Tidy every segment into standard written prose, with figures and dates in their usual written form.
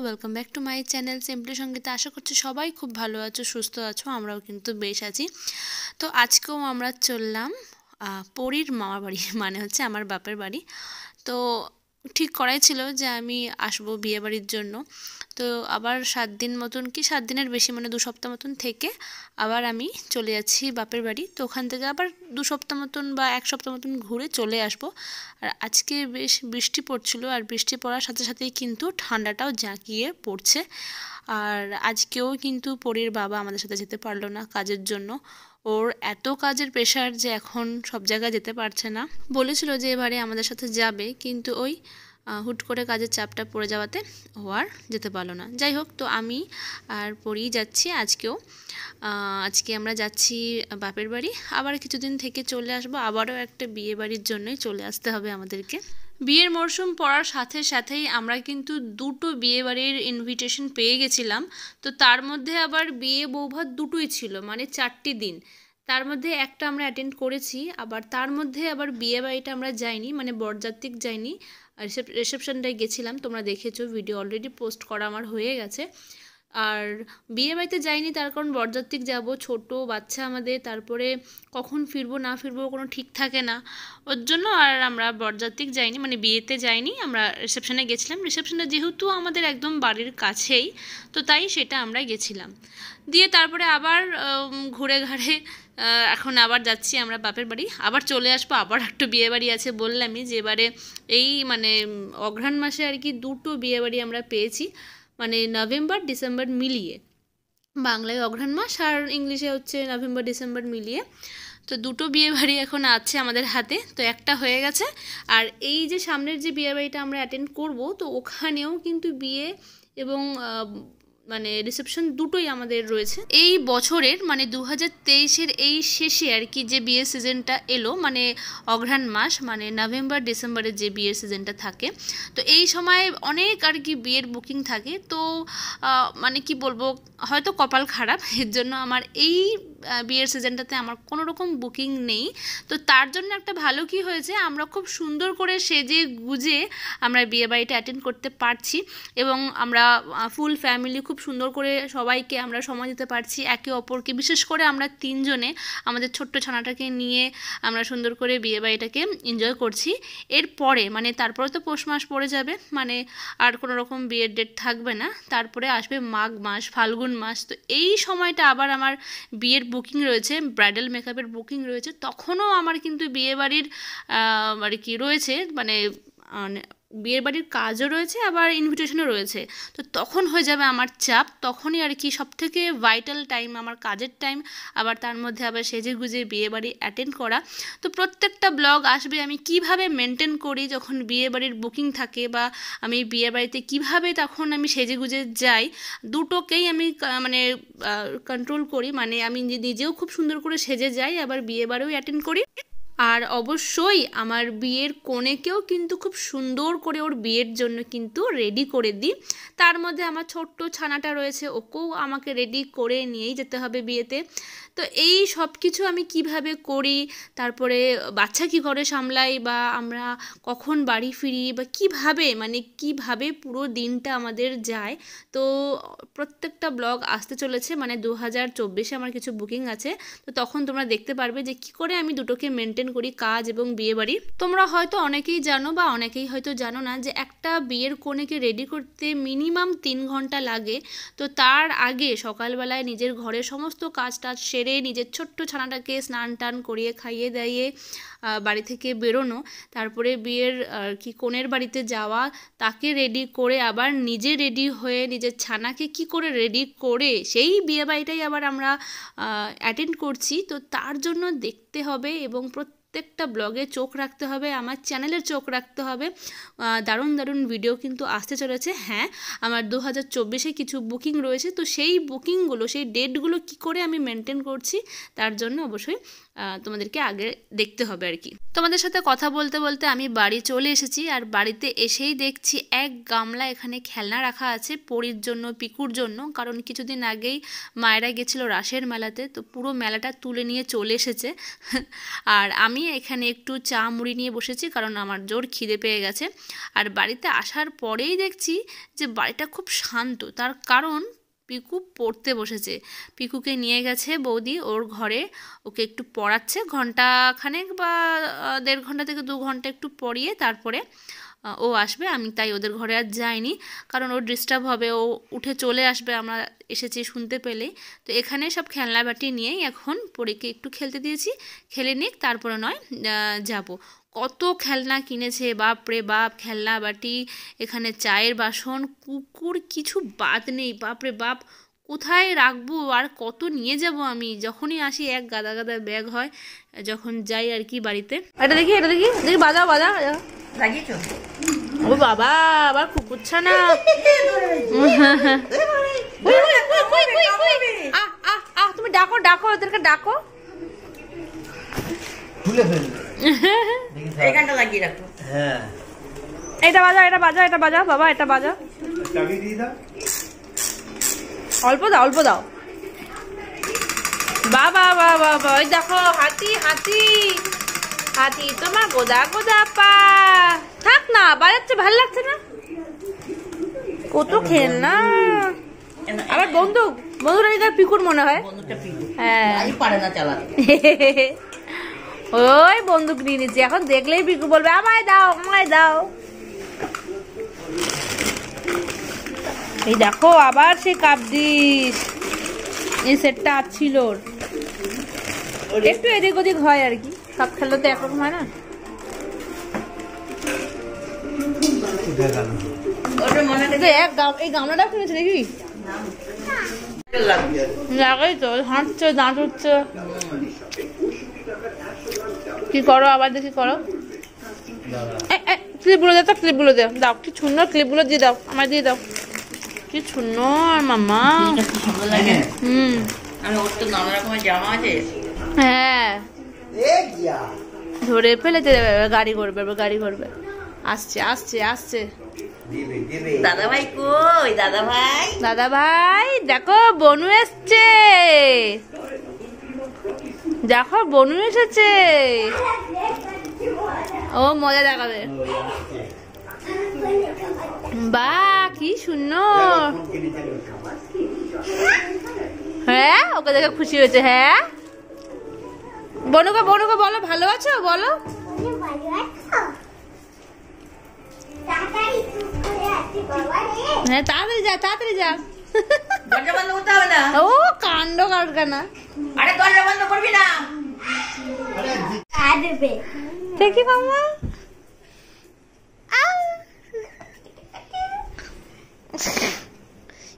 Welcome back to my channel simply Sangeeta. আশা করছি সবাই খুব ভালো আছো, সুস্থ আছো। আমরাও কিন্তু বেশ আছি। তো আজকেও আমরা চললাম পরীর মামার বাড়ি, মানে হচ্ছে আমার বাপের বাড়ি। তো ঠিক করাই ছিল যে আমি আসবো বিয়ে বাড়ির জন্য। তো আবার 7 দিন মতন, কি 7 দিনের বেশি, মানে 2 সপ্তাহ মতন থেকে আবার আমি চলে যাচ্ছি বাপের বাড়ি। তো ওখান থেকে আবার 2 সপ্তাহ মতন বা 1 সপ্তাহ মতন ঘুরে চলে আসবো। আর আজকে বেশ বৃষ্টি পড়ছিল, আর বৃষ্টি পড়ার সাথে সাথেই কিন্তু ঠান্ডাটাও জাঁকিয়ে পড়ছে। আর আজকেও কিন্তু পরীর বাবা আমাদের সাথে যেতে পারলো না কাজের জন্য। ওর এত কাজের প্রেশার যে এখন সব জায়গায় যেতে পারছে না। বলেছিল যে এবারে আমাদের সাথে যাবে, কিন্তু ওই হুট করে কাজের চাপটা পড়ে যাওয়াতে ও আর যেতে পারলো না। যাই হোক, তো আমি আর পরী যাচ্ছি আজকেও। আজকে আমরা যাচ্ছি বাপের বাড়ি, আবার কিছুদিন থেকে চলে আসবো। আবারও একটা বিয়ে বাড়ির জন্যই চলে আসতে হবে আমাদেরকে। বিয়ের মরশুম পড়ার সাথে সাথেই আমরা কিন্তু 2টো বিয়ে বাড়ির ইনভিটেশন পেয়ে গেছিলাম। তো তার মধ্যে আবার বিয়ে বৌভাত দুটোই ছিল, মানে 4টি দিন। তার মধ্যে একটা আমরা অ্যাটেন্ড করেছি, আবার তার মধ্যে আবার বিয়ে বাড়িটা আমরা যাইনি, মানে বরযাত্রী যাইনি, রিসেপশনটায় গেছিলাম। তোমরা দেখেছো, ভিডিও অলরেডি পোস্ট করা আমার হয়ে গেছে। আর বিয়ে বাড়িতে যাইনি তার কারণ বরযাত্রী যাব, ছোট বাচ্চা আমাদের, তারপরে কখন ফিরবো না ফিরবো কোনো ঠিক থাকে না, ওর জন্য আর আমরা বরযাত্রী যাইনি, মানে বিয়েতে যাইনি। আমরা রিসেপশনে গেছিলাম। রিসেপশনটা যেহেতু আমাদের একদম বাড়ির কাছেই, তো তাই সেটা আমরা গেছিলাম। দিয়ে তারপরে আবার ঘুরে ঘাড়ে এখন আবার যাচ্ছি আমরা বাপের বাড়ি। আবার চলে আসবো, আবার একটা বিয়ে বাড়ি আছে। বললামই যে এবারে এই মানে অঘ্রাণ মাসে আর কি 2টো বিয়ে বাড়ি আমরা পেয়েছি, মানে নভেম্বর ডিসেম্বর মিলিয়ে। বাংলায় অঘ্রাণ মাস আর ইংলিশে হচ্ছে নভেম্বর ডিসেম্বর মিলিয়ে। তো 2টো বিয়ে বাড়ি এখন আছে আমাদের হাতে। তো একটা হয়ে গেছে, আর এই যে সামনের যে বিয়ে বাড়িটা আমরা অ্যাটেন্ড করব, তো ওখানেও কিন্তু বিয়ে এবং মানে রিসেপশন দুটোই আমাদের রয়েছে। এই বছরের মানে 2023-এর এই শেষে আর কি যে বিয়ের সিজনটা এলো, মানে অঘ্রাণ মাস, মানে নভেম্বর ডিসেম্বরের যে বিয়ের সিজনটা থাকে, তো এই সময় অনেক আর কি বিয়ের বুকিং থাকে। তো মানে কি বলবো, হয়তো কপাল খারাপ, এর জন্য আমার এই বিয়ের সিজনটাতে আমার কোনো রকম বুকিং নেই। তো তার জন্য একটা ভালো কি হয়েছে, আমরা খুব সুন্দর করে সেজে গুজে আমরা বিয়ে বাড়িটা অ্যাটেন্ড করতে পারছি, এবং আমরা ফুল ফ্যামিলি খুব সুন্দর করে সবাইকে আমরা সময় দিতে পারছি একে অপরকে। বিশেষ করে আমরা 3 জনে আমাদের ছোট্ট ছানাটাকে নিয়ে আমরা সুন্দর করে বিয়ে বাড়িটাকে এনজয় করছি। এরপরে মানে তারপরে তো পৌষ মাস পড়ে যাবে, মানে আর কোনো রকম বিয়ের ডেট থাকবে না। তারপরে আসবে মাঘ মাস, ফাল্গুন মাস। তো এই সময়টা আবার আমার বিয়ের বুকিং রয়েছে, ব্রাইডাল মেকআপের বুকিং রয়েছে। তখনও আমার কিন্তু বিয়ে বাড়ির আর কি রয়েছে, মানে বিয়ের বাড়ির কাজও রয়েছে, আবার ইনভিটেশনও রয়েছে। তো তখন হয়ে যাবে আমার চাপ, তখনই আর কি সবথেকে ভাইটাল টাইম আমার কাজের টাইম, আবার তার মধ্যে আবার সেজে গুজে বিয়ে বাড়ি অ্যাটেন্ড করা। তো প্রত্যেকটা ব্লগ আসবে আমি কিভাবে মেনটেন করি যখন বিয়ে বাড়ির বুকিং থাকে, বা আমি বিয়ে বাড়িতে কীভাবে তখন আমি সেজে গুজে যাই। দুটোকেই আমি মানে কন্ট্রোল করি, মানে আমি নিজেও খুব সুন্দর করে সেজে যাই, আবার বিয়ে বাড়িও অ্যাটেন্ড করি। আর অবশ্যই আমার বিয়ের কনেকেও কিন্তু খুব সুন্দর করে ওর বিয়ের জন্য কিন্তু রেডি করে দিই। তার মধ্যে আমার ছোট্ট ছানাটা রয়েছে, ওকেও আমাকে রেডি করে নিয়েই যেতে হবে বিয়েতে। তো এই সব কিছু আমি কিভাবে করি, তারপরে বাচ্চা কী করে সামলাই, বা আমরা কখন বাড়ি ফিরি, বা কিভাবে পুরো দিনটা আমাদের যায়। তো প্রত্যেকটা ব্লগ আসতে চলেছে, মানে 2024-এ আমার কিছু বুকিং আছে। তো তখন তোমরা দেখতে পারবে যে কী করে আমি দুটোকে মেনটেন করি, কাজ এবং বিয়ে বাড়ি। তোমরা হয়তো অনেকেই জানো, বা অনেকেই হয়তো জানো না, যে একটা বিয়ের কনেকে রেডি করতে মিনিমাম 3 ঘন্টা লাগে। তো তার আগে সকালবেলায় নিজের ঘরের সমস্ত কাজ টাজ সেরে নিজের ছোট্ট ছানাটাকে স্নান টান করিয়ে খাইয়ে দাইয়ে বাড়ি থেকে বেরোনো, তারপরে বিয়ের কি কনের বাড়িতে যাওয়া, তাকে রেডি করে আবার নিজে রেডি হয়ে নিজের ছানাকে কি করে রেডি করে সেই বিয়ে বাড়িটাই আবার আমরা অ্যাটেন্ড করছি। তো তার জন্য দেখতে হবে, এবং প্রত্যেকটা ব্লগে চোখ রাখতে হবে, আমার চ্যানেলের চোখ রাখতে হবে। দারুণ দারুণ ভিডিও কিন্তু আসতে চলেছে। হ্যাঁ, আমার 2024-এ কিছু বুকিং রয়েছে। তো সেই বুকিংগুলো, সেই ডেটগুলো কি করে আমি মেনটেন করছি, তার জন্য অবশ্যই তোমাদেরকে আগে দেখতে হবে আর কি। তোমাদের সাথে কথা বলতে বলতে আমি বাড়ি চলে এসেছি, আর বাড়িতে এসেই দেখছি এক গামলা এখানে খেলনা রাখা আছে পরীর জন্য, পিকুর জন্য। কারণ কিছুদিন আগেই মায়েরা গেছিলো রাসের মেলাতে, তো পুরো মেলাটা তুলে নিয়ে চলে এসেছে। আর আমি আমি এখানে একটু চা মুড়ি নিয়ে বসেছি, কারণ আমার জোর খিদে পেয়ে গেছে। আর বাড়িতে আসার পরেই দেখছি যে বাড়িটা খুব শান্ত, তার কারণ পিকু পড়তে বসেছে। পিকুকে নিয়ে গেছে বৌদি ওর ঘরে, ওকে একটু পড়াচ্ছে, ঘন্টাখানেক বা 1.5 ঘন্টা থেকে 2 ঘন্টা একটু পড়িয়ে তারপরে ও আসবে। আমি তাই ওদের ঘরে আর যাইনি, কারণ ওর ডিস্টার্ব হবে, ও উঠে চলে আসবে আমরা এসেছি শুনতে পেলেই। তো এখানে সব খেলনা বাটি নিয়েই এখন পরীকে একটু খেলতে দিয়েছি, খেলে নিক তারপরে নয় যাব। কত খেলনা কিনেছে বাপ রে বাপ, খেলনা বাটি, এখানে চায়ের বাসন, কুকুর, কিছু বাদ নেই। বাপ রে বাপ, কোথায় রাখবো আর কত নিয়ে যাব আমি? যখনই আসি এক গাদা গাদা ব্যাগ হয় যখন যাই আর কি বাড়িতে। এটা দেখি, এটা দেখি, দেখি, বাজাও বাজাও লাগিয়েছো। ও বাবা, আবার কুকুরছা না। তুমি ডাকো ডাকো, ওদেরকে ডাকো। এইখানটা লাগিয়ে রাখো। হ্যাঁ, এটা বাজা, এটা বাজা, এটা বাজা বাবা, এটা বাজা। অল্প দাও, অল্প দাও। বাবা বাবা, ওই দেখো হাতি, হাতি, হাতি তোমার গোদা গোদা পা। থাক না, বাজাচ্ছে, ভালো লাগছে না। কত খেলনা, আবার বন্দুক, বন্ধুরা এটা পিকুর মনে হয়। হ্যাঁ, পারে না চালাতে। ওই বন্দুক নিয়ে নিচ্ছে, এখন দেখলেই পিকু বলবে আমায় দাও, আমায় দাও। এই দেখো আবার সে কাপ ডিশ, এই সেটটা ছিল একটু এদিক ওদিক হয় আর কি, কাপ খেললে তো একরকম হয় না। এই গামলাটাও কিনেছে দেখি, লাগাই তো, হাঁটছে, দাঁত উঠছে। কি করো আবার, দেখি করো। ক্লিপগুলো দাও তো, ক্লিপগুলো দাও, দাও, কি সুন্দর ক্লিপগুলো দিয়ে দাও, আমার দিয়ে দাও, কি সুন্দর মামা। হ্যাঁ, ধরে ফেলেছে, গাড়ি করবে, গাড়ি করবে। আসছে আসছে আসছে। দাদা ভাই কই? দাদা ভাই, দাদা ভাই দেখো বনু এসছে, দেখো বনু এসেছে। ও মজা দেখাবে। বা কি সুন্দর। হ্যাঁ, ওকে দেখে খুশি হয়েছে। হ্যাঁ, বনুকে, বনুকে বলো ভালো আছো, বলো। হ্যাঁ, তাড়াতাড়ি যা, তাড়াতাড়ি যা। দরজা বন্ধ করতে হবে না। ও কাণ্ড কারখানা। আরে দরজা বন্ধ করবি না। দেখি মামা,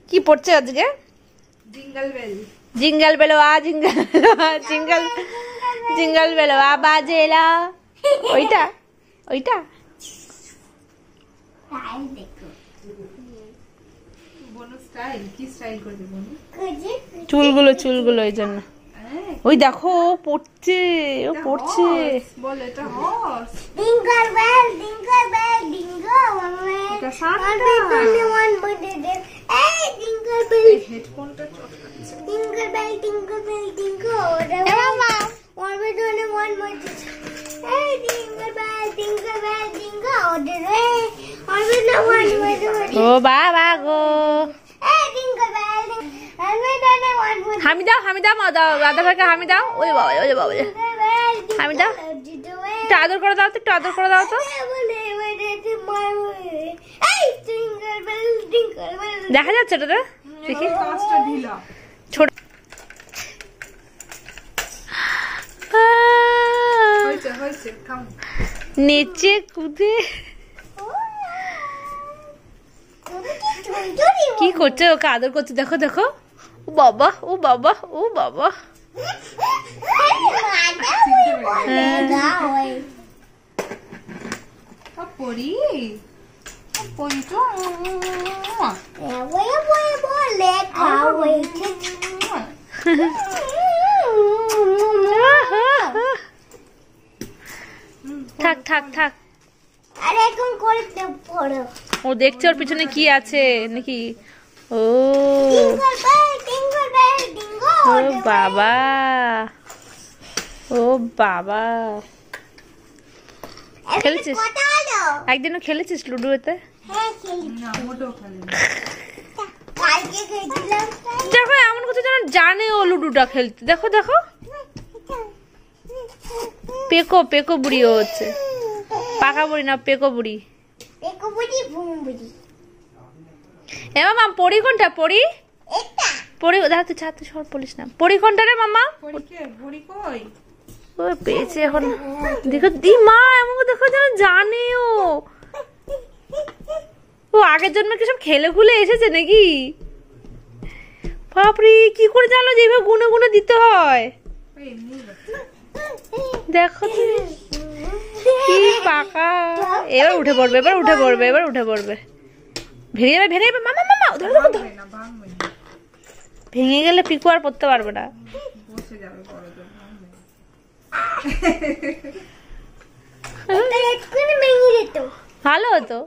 কি পড়ছে আজকে? জিঙ্গল বেল, জিঙ্গল বেল আ, জিঙ্গল জিঙ্গল জিঙ্গল বেল আ বাজেলা। ওইটা, ওইটা চুলগুলো, চুলগুলো এই জন্য। ওই দেখো ও পড়ছে, ও পড়ছে। ও বাবা গো, হামি দাও, হামি দাও, মা দাও, দাদা ভাইকে হামি দাও। ওই বাবা, ওই বাবা, হামি দাও, একটু আদর করে দাও তো, একটু আদর করে দাও তো। দেখা যাচ্ছে এটা দেখি, ছোট নিচে কুদে কি করছে, ওকে আদর করছে, দেখো দেখো। ও বাবা, ও বাবা, ও বাবা। থাক থাক থাক, ও দেখছে ওর পিছনে কি আছে নাকি। ও ও বাবা, ও বাবা। খেলেছিস? একদিনও খেলেছিস লুডো এতে? দেখো এমন কিছু যেন জানে ও লুডোটা খেলতে। দেখো দেখো পেকো পেকো বুড়ি হচ্ছে, পাকা বুড়ি না পেকো বুড়ি। এ মামা পড়ি কোনটা? পড়ি পড়ি দাঁড়া, তুই ছাড়তে সর বলিস না। পড়ি কোনটা রে মামা? ও পেয়েছে এখন। দেখো দি মা এমন দেখো যেন জানে ও। ও আগের জন্মে কি সব খেলে খুলে এসেছে নাকি? বাপরে কি করে জানলো যে এইভাবে গুনে গুনে দিতে হয়? দেখো তুমি কি পাকা। এবার উঠে পড়বে, এবার উঠে পড়বে, এবার উঠে পড়বে। ভেঙে যাবে, ভেঙে যাবে। মামা মামা ধরো ধরো ধরো। ভেঙে গেলে পিকু আর পড়তে পারবে না। ভালো হতো।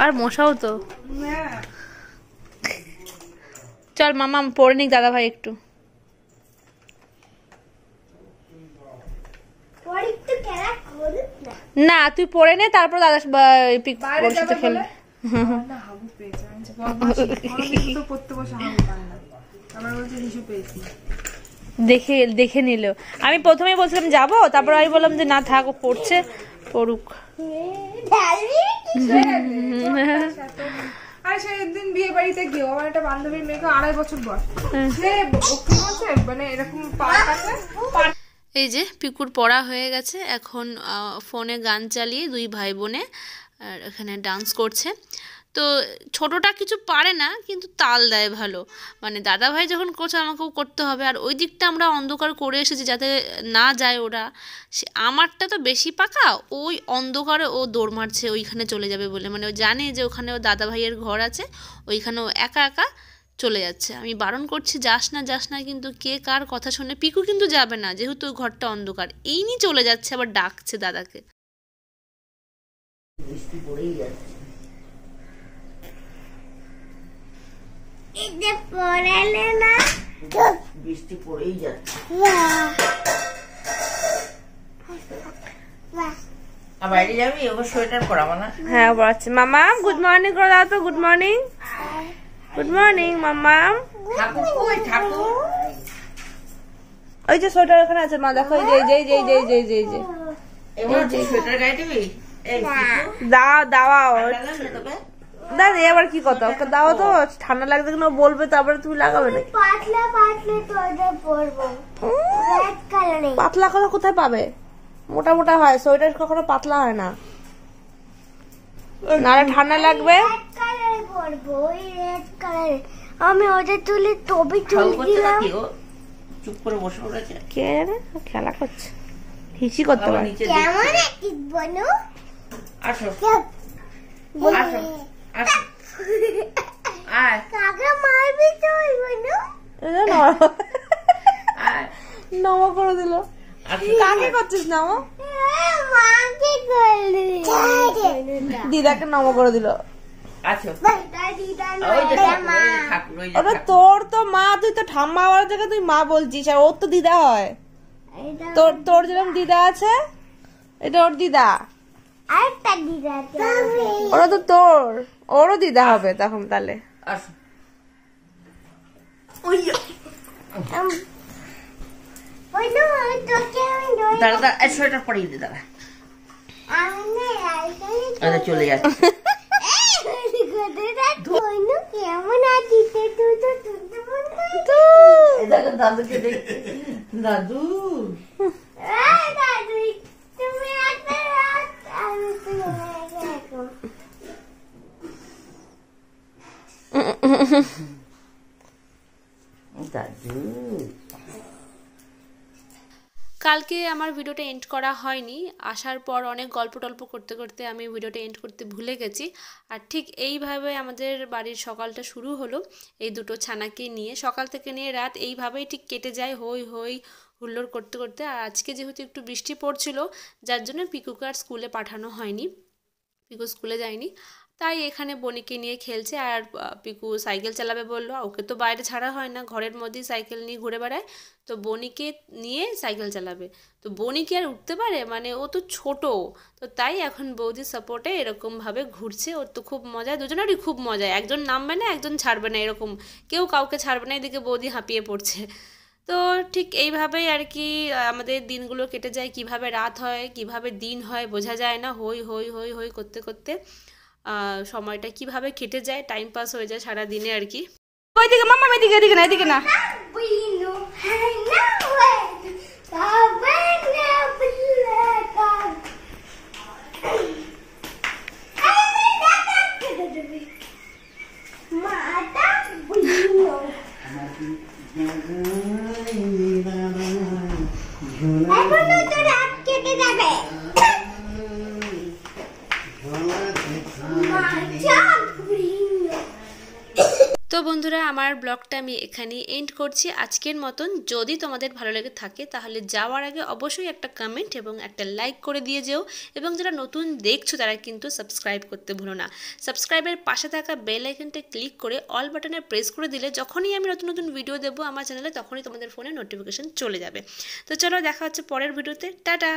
আর মশাও তো। চল মামা পড়ে নিক দাদা ভাই একটু। না তুই পড়ে নে, তারপর দাদা সাথে খেলবে। দেখে দেখে নিল। আমি প্রথমেই বলছিলাম যাবো, তারপর আমি বললাম যে না থাক, ও পড়ছে, পড়ুক। আর সেদিন বিয়ে বাড়িতে গিয়ে আমার একটা বান্ধবীর মেয়েকে 2.5 বছর বয়স, মানে এরকম এই যে পিকুর পড়া হয়ে গেছে, এখন ফোনে গান চালিয়ে দুই ভাই বোনে আর এখানে ডান্স করছে। তো ছোটটা কিছু পারে না, কিন্তু তাল দেয় ভালো। মানে দাদা ভাই যখন করছে আমাকেও করতে হবে। আর ওই দিকটা আমরা অন্ধকার করে এসেছি যাতে না যায় ওরা। আমারটা তো বেশি পাকা, ওই অন্ধকারে ও দৌড় মারছে ওইখানে চলে যাবে বলে। মানে ও জানে যে ওখানে ও দাদা ভাইয়ের ঘর আছে, ওইখানে ও একা একা চলে যাচ্ছে। আমি বারণ করছি যাস না যাস না, কিন্তু কে কার কথা শুনে। পিকু কিন্তু যাবে না, যেহেতু ঘরটা অন্ধকার। এই নিয়ে চলে যাচ্ছে, আবার ডাকছে দাদাকে। বৃষ্টি পড়েই যাচ্ছে। বৃষ্টি পড়েই যাচ্ছে। বাইরে যাবি? ওকে সোয়েটার পরাবো না? হ্যাঁ পড়াচ্ছি। মামা গুড মর্নিং করে দাও তো। গুড মর্নিং, গুড মর্নিং মামা। ঠাকুর কই? ঠাকুর ওই যে সোয়েটার ওখানে আছে মা, দেখো। এই যে এই যে এই যে এই যে এই যে এই যে এবার সোয়েটার গায়ে দিবি? দাও দাও তোকে দাদা আবার কি কথা, ওকে দাও তো। ঠান্ডা লাগছে কেন বলবে, তারপরে তুমি লাগাবে না। পাতলা পাতলা তোরে পরবো রেড কালারে। পাতলা কথা কোথায় পাবে? মোটা মোটা হয় সোয়েটার, কখনো পাতলা হয় না। নারে ঠান্ডা লাগবে। রেড কালারে পরবো, ওই রেড কালারে। আমি ওটা তুলে তবে তুলে দিলাম। চুপ করে বসে পড়েছে। কে জানে খেলা করছে, হিসি করতে পারে। কেমন আছিস বনু? আসো বনু আসো আয় কাকা মারবি তো বনু? নমো করে দিল। কাকে করছিস নমো? মাকে করলি। দিদাকে নমো করে দিল। আছো দিদা ওই যে মা। ঠাকুর, ওই যে ওটা ঠাকুর। তোর তো মা, তুই তো ঠাম্মা হওয়ার জায়গায় তুই মা বলছিস, আর ওর তো দিদা হয়। তোর তোর যেরকম দিদা আছে, এটা ওর দিদা। আরেকটা দিদা আছে। ওরা তো তোর, ওরও দিদা হবে তখন তাহলে। আসো ওই বনু তোকে আমি ধরে দাঁড়া দাঁড়া, এই সোয়েটার পরিয়ে দে দাঁড়া। আমি না আইকানে আরে চলে যাচ্ছে। বনু কেমন আছিস তুই? তো তুই এই দেখো দাদুকে দেখতে। দাদু দাদু তুমি একটা রাত আমি তো দাদু কালকে আমার ভিডিওটা এন্ড করা হয়নি। আসার পর অনেক গল্প টল্প করতে করতে আমি ভিডিওটা এন্ড করতে ভুলে গেছি। আর ঠিক এইভাবে আমাদের বাড়ির সকালটা শুরু হলো, এই দুটো ছানাকে নিয়ে। সকাল থেকে নিয়ে রাত এইভাবেই ঠিক কেটে যায়, হই হই হুল্লোড় করতে করতে। আর আজকে যেহেতু একটু বৃষ্টি পড়ছিল, যার জন্য পিকুকে আর স্কুলে পাঠানো হয়নি, পিকু স্কুলে যায়নি, তাই এখানে বনিকে নিয়ে খেলছে। আর পিকু সাইকেল চালাবে বললো, ওকে তো বাইরে ছাড়া হয় না, ঘরের মধ্যেই সাইকেল নিয়ে ঘুরে বেড়ায়, তো বনিকে নিয়ে সাইকেল চালাবে। তো বনি কি আর উঠতে পারে, মানে ও তো ছোট, তো তাই এখন বৌদির সাপোর্টে এরকমভাবে ঘুরছে। ওর তো খুব মজা, দুজনেরই খুব মজা, একজন নামবে না একজন ছাড়বে না, এরকম কেউ কাউকে ছাড়বে না, এদিকে বৌদি হাঁপিয়ে পড়ছে। তো ঠিক এইভাবেই আর কি আমাদের দিনগুলো কেটে যায়, কিভাবে রাত হয় কিভাবে দিন হয় বোঝা যায় না, হই হই হই হই করতে করতে সময়টা কিভাবে কেটে যায়, টাইম পাস হয়ে যায় সারা দিনে আর কি। ওইদিকে মাম্মা, এদিকে এদিকে না, এদিকে না। তো বন্ধুরা, আমার ব্লগটা আমি এখানেই এন্ড করছি আজকের মতন। যদি তোমাদের ভালো লেগে থাকে তাহলে যাওয়ার আগে অবশ্যই একটা কমেন্ট এবং একটা লাইক করে দিয়ে যেও, এবং যারা নতুন দেখছো তারা কিন্তু সাবস্ক্রাইব করতে ভুলো না। সাবস্ক্রাইবের পাশে থাকা বেল আইকনটা ক্লিক করে অল বাটনে প্রেস করে দিলে যখনই আমি নতুন নতুন ভিডিও দেবো আমার চ্যানেলে, তখনই তোমাদের ফোনে নোটিফিকেশন চলে যাবে। তো চলো, দেখা হচ্ছে পরের ভিডিওতে, টাটা।